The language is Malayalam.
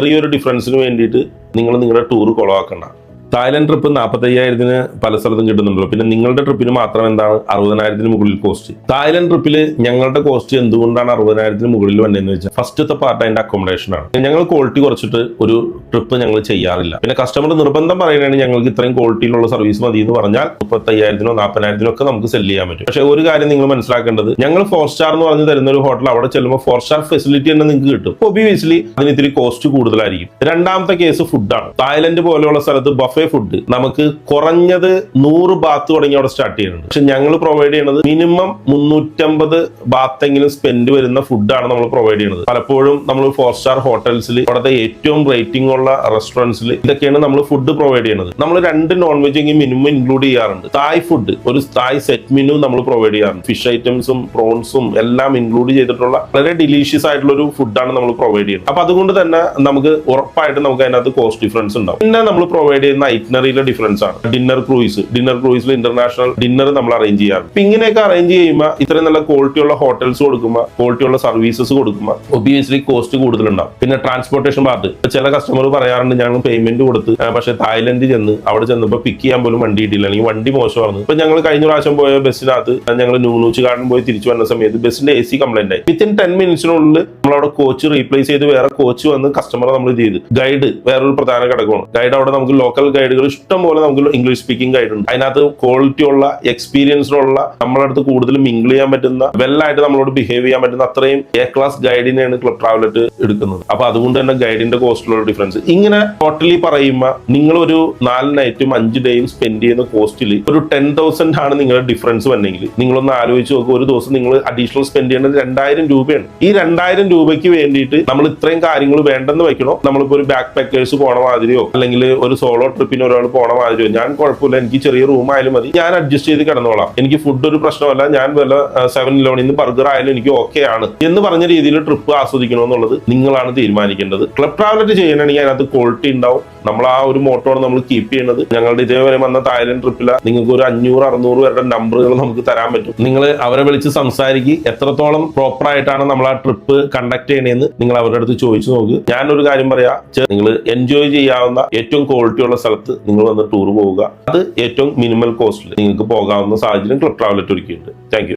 ചെറിയൊരു ഡിഫറൻസിന് വേണ്ടിയിട്ട് നിങ്ങൾ നിങ്ങളുടെ ടൂർ കൊളവാക്കണ്ട. തായ്ലൻഡ് ട്രിപ്പ് 45,000 പല സ്ഥലത്തും കിട്ടുന്നുണ്ടല്ലോ. പിന്നെ നിങ്ങളുടെ ട്രിപ്പിന് മാത്രം എന്താണ് 60,000 മുകളിൽ കോസ്റ്റ്. തായ്ലൻഡ് ട്രിപ്പിൽ ഞങ്ങളുടെ കോസ്റ്റ് എന്തുകൊണ്ടാണ് 60,000 മുകളിൽ വന്നതെന്ന് വെച്ചാൽ ഫസ്റ്റത്തെ പാർട്ട് അതിന്റെ അക്കോമഡേഷൻ ആണ്. ഞങ്ങൾ ക്വാളിറ്റി കുറച്ചിട്ട് ഒരു ട്രിപ്പ് ഞങ്ങൾ ചെയ്യാറില്ല. പിന്നെ കസ്റ്റമർ നിർബന്ധം പറയുകയാണെങ്കിൽ ഞങ്ങൾക്ക് ഇത്രയും ക്വാളിറ്റിയിലുള്ള സർവീസ് മതി എന്ന് പറഞ്ഞാൽ 35,000 40,000 ഒക്കെ നമുക്ക് സെല് ചെയ്യാൻ പറ്റും. പക്ഷേ ഒരു കാര്യം നിങ്ങൾ മനസ്സിലാക്കേണ്ടത്, ഞങ്ങൾ 4 സ്റ്റാർ എന്ന് പറഞ്ഞ് തരുന്ന ഒരു ഹോട്ടൽ അവിടെ ചെല്ലുമ്പോൾ 4 സ്റ്റാർ ഫെസിലിറ്റി തന്നെ നിങ്ങൾക്ക് കിട്ടും. ഒബിയസ്ലി അതിന് ഇത്തിരി കോസ്റ്റ് കൂടുതലായിരിക്കും. രണ്ടാമത്തെ കേസ് ഫുഡാണ്. തായ്ലൻഡ് പോലെയുള്ള സ്ഥലത്ത് ബഫേ ഫുഡ് നമുക്ക് കുറഞ്ഞത് 100 ബാത്ത് തുടങ്ങി അവിടെ സ്റ്റാർട്ട് ചെയ്യുന്നുണ്ട്. പക്ഷെ ഞങ്ങൾ പ്രൊവൈഡ് ചെയ്യുന്നത് മിനിമം 350 ബാത്തെങ്കിലും സ്പെൻഡ് വരുന്ന ഫുഡാണ് നമ്മൾ പ്രൊവൈഡ് ചെയ്യുന്നത്. പലപ്പോഴും നമ്മൾ 4 സ്റ്റാർ ഹോട്ടൽസിൽ, അവിടുത്തെ ഏറ്റവും റേറ്റിംഗ് ഉള്ള റെസ്റ്റോറൻറ്റ്സിൽ ഇതൊക്കെയാണ് നമ്മൾ ഫുഡ് പ്രൊവൈഡ് ചെയ്യുന്നത്. നമ്മൾ 2 നോൺ വെജ് എങ്കിൽ മിനിമം ഇൻക്ലൂഡ് ചെയ്യാറുണ്ട്. തായ് ഫുഡ്, ഒരു തായ് സെറ്റ് മെനു നമ്മൾ പ്രൊവൈഡ് ചെയ്യാറുണ്ട്. ഫിഷ് ഐറ്റംസും പ്രോൺസും എല്ലാം ഇൻക്ലൂഡ് ചെയ്തിട്ടുള്ള വളരെ ഡിലീഷ്യസ് ആയിട്ടുള്ള ഒരു ഫുഡാണ് നമ്മൾ പ്രൊവൈഡ് ചെയ്യുന്നത്. അപ്പൊ അതുകൊണ്ട് തന്നെ നമുക്ക് ഉറപ്പായിട്ട് നമുക്ക് അതിനകത്ത് കോസ്റ്റ് ഡിഫറൻസ് ഉണ്ടാവും. പിന്നെ നമ്മൾ പ്രൊവൈഡ് ചെയ്യുന്ന ഐറ്റിനറിയിലെ ഡിഫറൻസ് ആണ് ഡിന്നർ ക്രൂയിസിൽ ഇന്റർനാഷണൽ ഡിന്നർ നമ്മൾ അറേഞ്ച് ചെയ്യാറ്. അപ്പൊ ഇങ്ങനെയൊക്കെ അറേഞ്ച് ചെയ്യുമ്പോൾ ഇത്രയും നല്ല ക്വാളിറ്റിയുള്ള ഹോട്ടൽസ് കൊടുക്കുമ്പോൾ, ക്വാളിറ്റിയുള്ള സർവീസസ് കൊടുക്കുമ്പോൾ ഒബിയസ്ലി കോസ്റ്റ് കൂടുതലുണ്ടാവും. പിന്നെ ട്രാൻസ്പോർട്ടേഷൻ പാർട്ട്, ചില കസ്റ്റമർ പറയാറുണ്ട് ഞങ്ങൾ പേയ്മെന്റ് കൊടുത്ത് പക്ഷെ തായ്ലൻഡ് ചെന്ന് അവിടെ ചെന്നപ്പോൾ പിക്ക് ചെയ്യാൻ പോലും വണ്ടി കിട്ടിയില്ല, അല്ലെങ്കിൽ വണ്ടി മോശമായിരുന്നു. ഇപ്പൊ ഞങ്ങൾ കഴിഞ്ഞ പ്രാവശ്യം പോയ ബസ്സിനകത്ത് ഞങ്ങൾ ന്യൂനൂച്ച് ഗാർഡൻ പോയി തിരിച്ചു വന്ന സമയത്ത് ബസ്സിന്റെ AC കംപ്ലൈന്റ് ആയി. വിത്തിൻ 10 മിനിറ്റ്സിനുള്ളിൽ നമ്മളവിടെ കോച്ച് റീപ്ലേസ് ചെയ്ത് വേറെ കോച്ച് വന്ന് കസ്റ്റമറെ നമ്മൾ ഇത് ചെയ്ത്. ഗൈഡ് വേറൊരു പ്രധാന ഘടകമാണ്. ഗൈഡ് അവിടെ നമുക്ക് ലോക്കൽ ഗൈഡുകൾ ഇഷ്ടം പോലെ നമുക്ക് ഇംഗ്ലീഷ് സ്പീക്കിംഗ് ഗൈഡ് ഉണ്ട്. അതിനകത്ത് ക്വാളിറ്റി ഉള്ള എക്സ്പീരിയൻസിനുള്ള നമ്മുടെ അടുത്ത് കൂടുതൽ മിങ്കിൾ ചെയ്യാൻ പറ്റുന്ന, വെല്ലായിട്ട് നമ്മളോട് ബിഹേവ് ചെയ്യാൻ പറ്റുന്ന അത്രയും A ക്ലാസ് ഗൈഡിനെയാണ് ക്ലബ് ട്രാവലറ്റ് എടുക്കുന്നത്. അപ്പൊ അതുകൊണ്ട് തന്നെ ഗൈഡിന്റെ കോസ്റ്റിലുള്ള ഡിഫറൻസ് ഇങ്ങനെ ടോട്ടലി പറയുമ്പോൾ നിങ്ങൾ ഒരു 4 നൈറ്റും 5 ഡേയും സ്പെൻഡ് ചെയ്യുന്ന കോസ്റ്റിൽ ഒരു 10,000 ആണ് നിങ്ങളുടെ ഡിഫറൻസ് വന്നെങ്കിൽ നിങ്ങളൊന്ന് ആലോചിച്ച് നോക്കുക. ഒരു ദിവസം നിങ്ങൾ അഡീഷണൽ സ്പെൻഡ് ചെയ്യേണ്ടത് 2,000 രൂപയാണ്. ഈ 2,000 രൂപയ്ക്ക് വേണ്ടിയിട്ട് നമ്മൾ ഇത്രയും കാര്യങ്ങൾ വേണ്ടെന്ന് വെക്കണോ? നമ്മളിപ്പോ ഒരു ബാക്ക് പാക്കേഴ്സ് പോണ മാതിരിയോ അല്ലെങ്കിൽ ഒരു സോളോ ട്രിപ്പിന് ഒരാൾ പോണ മാതിരിയോ, ഞാൻ കുഴപ്പമില്ല, എനിക്ക് ചെറിയ റൂം ആയാലും മതി, ഞാൻ അഡ്ജസ്റ്റ് ചെയ്ത് കിടന്നോളാം, എനിക്ക് ഫുഡ് ഒരു പ്രശ്നമല്ല, ഞാൻ വല്ല 7-Eleven നിന്ന് ബർഗർ ആയാലും എനിക്ക് ഓക്കെ ആണ് എന്ന് പറഞ്ഞ രീതിയിൽ ട്രിപ്പ് ആസ്വദിക്കണമെന്നുള്ളത് നിങ്ങളാണ് തീരുമാനിക്കേണ്ടത്. ക്ലബ് ട്രാവലറ്റ് ചെയ്യണമെങ്കിൽ അതിനകത്ത് ക്വാളിറ്റി ഉണ്ടാവും. നമ്മൾ ആ ഒരു മോട്ടോണ് നമ്മൾ കീപ്പ് ചെയ്യുന്നത്. ഞങ്ങളുടെ ഇതേവരെ വന്ന തായ്ലൻഡ് ട്രിപ്പിൽ നിങ്ങൾക്ക് ഒരു 500-600 പേരുടെ നമ്പറുകൾ നമുക്ക് തരാൻ പറ്റും. നിങ്ങൾ അവരെ വിളിച്ച് സംസാരിക്കുക, എത്രത്തോളം പ്രോപ്പർ ആയിട്ടാണ് നമ്മൾ ആ ട്രിപ്പ് കണ്ടക്ട് ചെയ്യണേന്ന് നിങ്ങൾ അവരുടെ അടുത്ത് ചോദിച്ചു നോക്കുക. ഞാനൊരു കാര്യം പറയാം, നിങ്ങൾ എൻജോയ് ചെയ്യാവുന്ന ഏറ്റവും ക്വാളിറ്റി ഉള്ള സ്ഥലത്ത് നിങ്ങൾ വന്ന് ടൂർ പോവുക. അത് ഏറ്റവും മിനിമൽ കോസ്റ്റിൽ നിങ്ങൾക്ക് പോകാവുന്ന സാഹചര്യം ക്ലബ് ട്രാവലറ്റ് ഒരുക്കിയിട്ടുണ്ട്. Thank you.